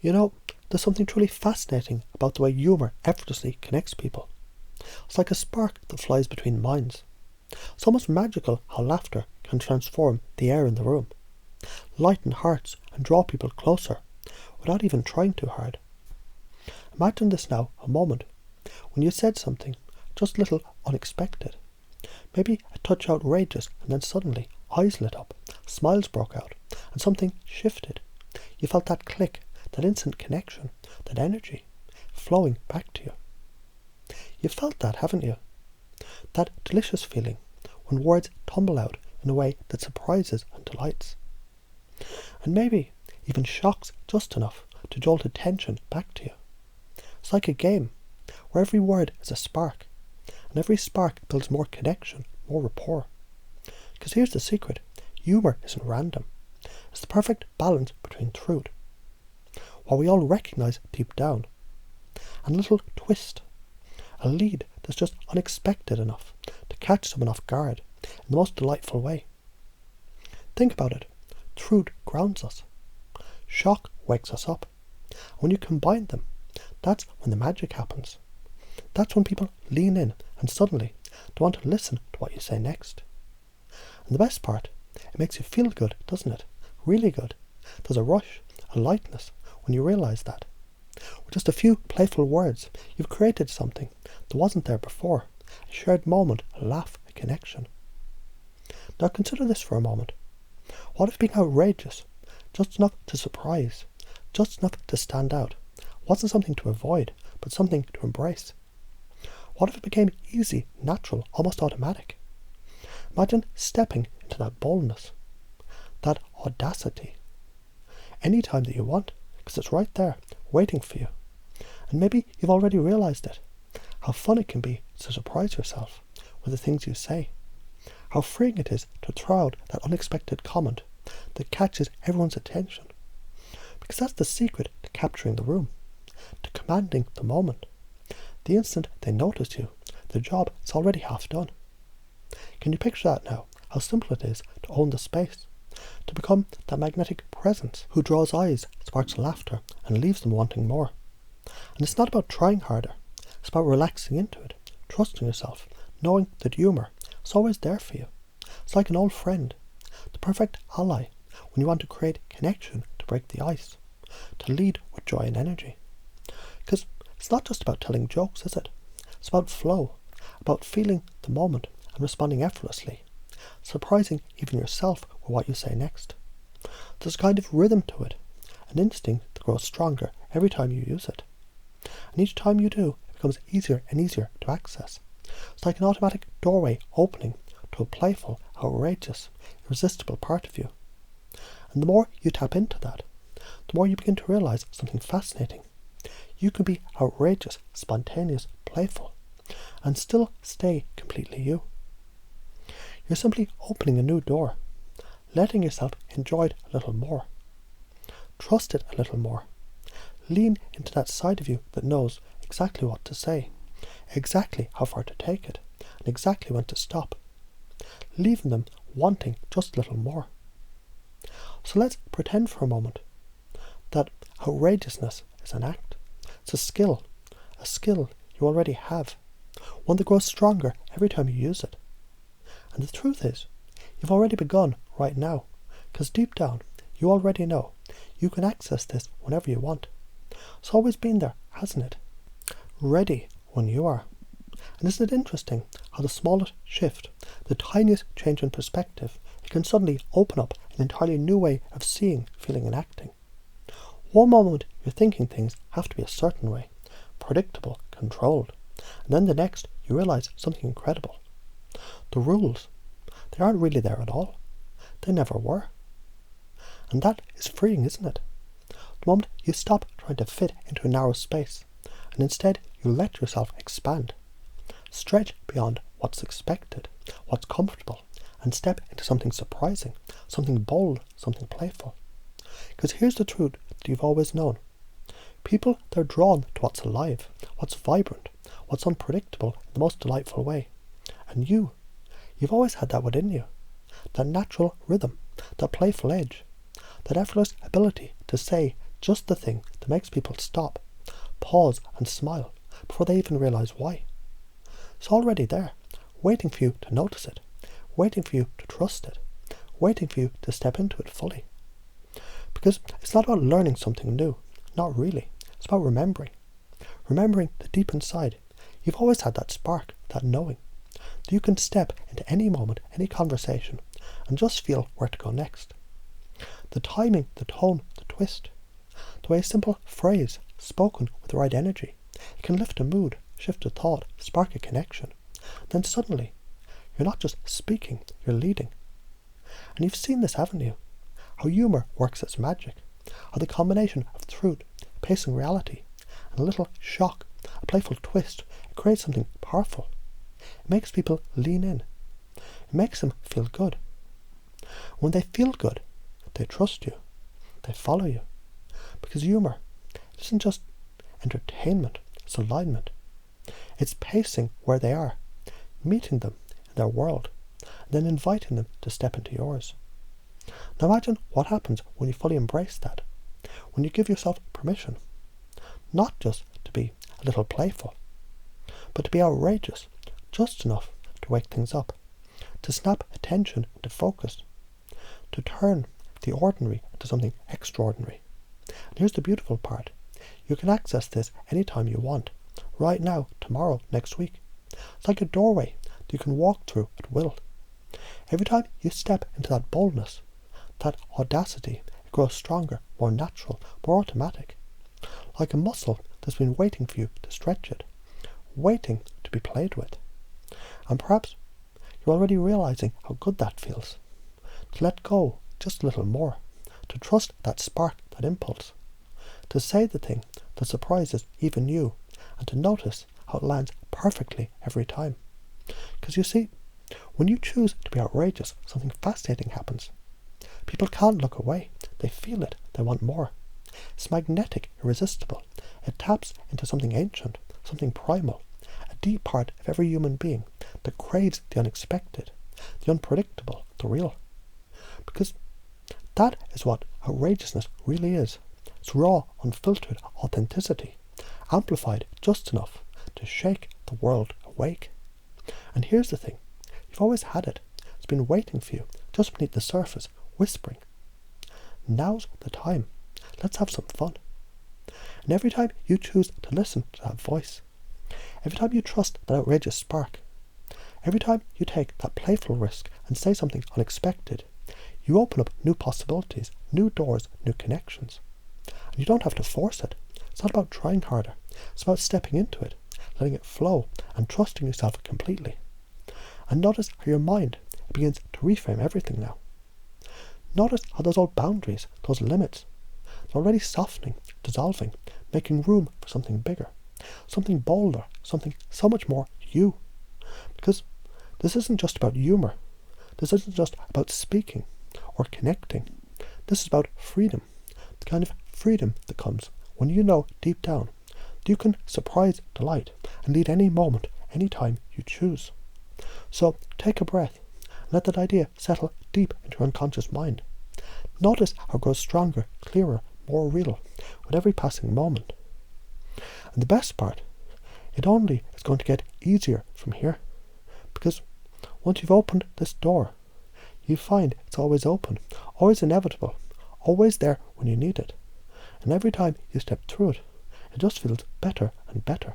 There's something truly fascinating about the way humour effortlessly connects people. It's like a spark that flies between minds. It's almost magical how laughter can transform the air in the room, lighten hearts and draw people closer without even trying too hard. Imagine this now, a moment when you said something just a little unexpected. Maybe a touch outrageous, and then suddenly eyes lit up, smiles broke out, and something shifted. You felt that click, that instant connection, that energy flowing back to you. You've felt that, haven't you? That delicious feeling when words tumble out in a way that surprises and delights. And maybe even shocks just enough to jolt attention back to you. It's like a game where every word is a spark, and every spark builds more connection, more rapport. Because here's the secret: humour isn't random. It's the perfect balance between truth, what we all recognise deep down, and a little twist, a lead that's just unexpected enough to catch someone off guard in the most delightful way. Think about it. Truth grounds us. Shock wakes us up. When you combine them, that's when the magic happens. That's when people lean in and suddenly they want to listen to what you say next. And the best part, it makes you feel good, doesn't it? Really good. There's a rush, a lightness when you realise that. With just a few playful words, you've created something that wasn't there before. A shared moment, a laugh, a connection. Now consider this for a moment. What if being outrageous, just enough to surprise, just enough to stand out, wasn't something to avoid, but something to embrace? What if it became easy, natural, almost automatic? Imagine stepping into that boldness, that audacity, any time that you want, because it's right there, waiting for you. And maybe you've already realised it. How fun it can be to surprise yourself with the things you say. How freeing it is to throw out that unexpected comment that catches everyone's attention. Because that's the secret to capturing the room, to commanding the moment. The instant they notice you, the job is already half done. Can you picture that now? How simple it is to own the space, to become that magnetic presence who draws eyes, sparks laughter, and leaves them wanting more. And it's not about trying harder. It's about relaxing into it, trusting yourself, knowing that humour is always there for you. It's like an old friend, the perfect ally when you want to create connection to break the ice, to lead with joy and energy. Because it's not just about telling jokes, is it? It's about flow, about feeling the moment and responding effortlessly, surprising even yourself with what you say next. There's a kind of rhythm to it, an instinct that grows stronger every time you use it. And each time you do, it becomes easier and easier to access. It's like an automatic doorway opening to a playful, outrageous, irresistible part of you. And the more you tap into that, the more you begin to realise something fascinating. You can be outrageous, spontaneous, playful, and still stay completely you. You're simply opening a new door, letting yourself enjoy it a little more. Trust it a little more. Lean into that side of you that knows exactly what to say, exactly how far to take it, and exactly when to stop, leaving them wanting just a little more. So let's pretend for a moment that outrageousness is an act. It's a skill you already have, one that grows stronger every time you use it. And the truth is, you've already begun right now, because deep down, you already know you can access this whenever you want. It's always been there, hasn't it? Ready when you are. And isn't it interesting how the smallest shift, the tiniest change in perspective, it can suddenly open up an entirely new way of seeing, feeling and acting. One moment you're thinking things have to be a certain way, predictable, controlled, and then the next you realise something incredible. The rules, they aren't really there at all. They never were. And that is freeing, isn't it? The moment you stop trying to fit into a narrow space, and instead you let yourself expand, stretch beyond what's expected, what's comfortable, and step into something surprising, something bold, something playful. Because here's the truth that you've always known. People, they're drawn to what's alive, what's vibrant, what's unpredictable in the most delightful way. And you've always had that within you. That natural rhythm, that playful edge, that effortless ability to say just the thing that makes people stop, pause and smile before they even realise why. It's already there, waiting for you to notice it, waiting for you to trust it, waiting for you to step into it fully. Because it's not about learning something new, not really. It's about remembering. Remembering that deep inside, you've always had that spark, that knowing, that you can step into any moment, any conversation, and just feel where to go next. The timing, the tone, the twist, the way a simple phrase, spoken with the right energy, it can lift a mood, shift a thought, spark a connection. Then suddenly, you're not just speaking, you're leading. And you've seen this, haven't you? How humour works as magic, how the combination of truth, pacing reality, and a little shock, a playful twist, it creates something powerful. It makes people lean in. It makes them feel good. When they feel good, they trust you, they follow you. Because humour isn't just entertainment, it's alignment. It's pacing where they are, meeting them in their world, and then inviting them to step into yours. Now imagine what happens when you fully embrace that, when you give yourself permission, not just to be a little playful, but to be outrageous, just enough to wake things up, to snap attention into focus, to turn the ordinary into something extraordinary. And here's the beautiful part. You can access this anytime you want, right now, tomorrow, next week. It's like a doorway that you can walk through at will. Every time you step into that boldness, that audacity, it grows stronger, more natural, more automatic. Like a muscle that's been waiting for you to stretch it, waiting to be played with. And perhaps you're already realising how good that feels. To let go just a little more, to trust that spark, that impulse, to say the thing that surprises even you, and to notice how it lands perfectly every time. Because you see, when you choose to be outrageous, something fascinating happens. People can't look away. They feel it. They want more. It's magnetic, irresistible. It taps into something ancient, something primal, a deep part of every human being that craves the unexpected, the unpredictable, the real. Because that is what outrageousness really is. It's raw, unfiltered authenticity, amplified just enough to shake the world awake. And here's the thing. You've always had it. It's been waiting for you, just beneath the surface, whispering. Now's the time. Let's have some fun. And every time you choose to listen to that voice, every time you trust that outrageous spark, every time you take that playful risk and say something unexpected, you open up new possibilities, new doors, new connections. And you don't have to force it. It's not about trying harder. It's about stepping into it, letting it flow, and trusting yourself completely. And notice how your mind begins to reframe everything now. Notice how those old boundaries, those limits, they're already softening, dissolving, making room for something bigger, something bolder, something so much more you. Because this isn't just about humour. This isn't just about speaking or connecting. This is about freedom, the kind of freedom that comes when you know deep down that you can surprise, delight, and lead any moment, any time you choose. So take a breath and let that idea settle deep into your unconscious mind. Notice how it grows stronger, clearer, more real with every passing moment. And the best part, it only is going to get easier from here. Because once you've opened this door, you find it's always open, always inevitable, always there when you need it. And every time you step through it, it just feels better and better.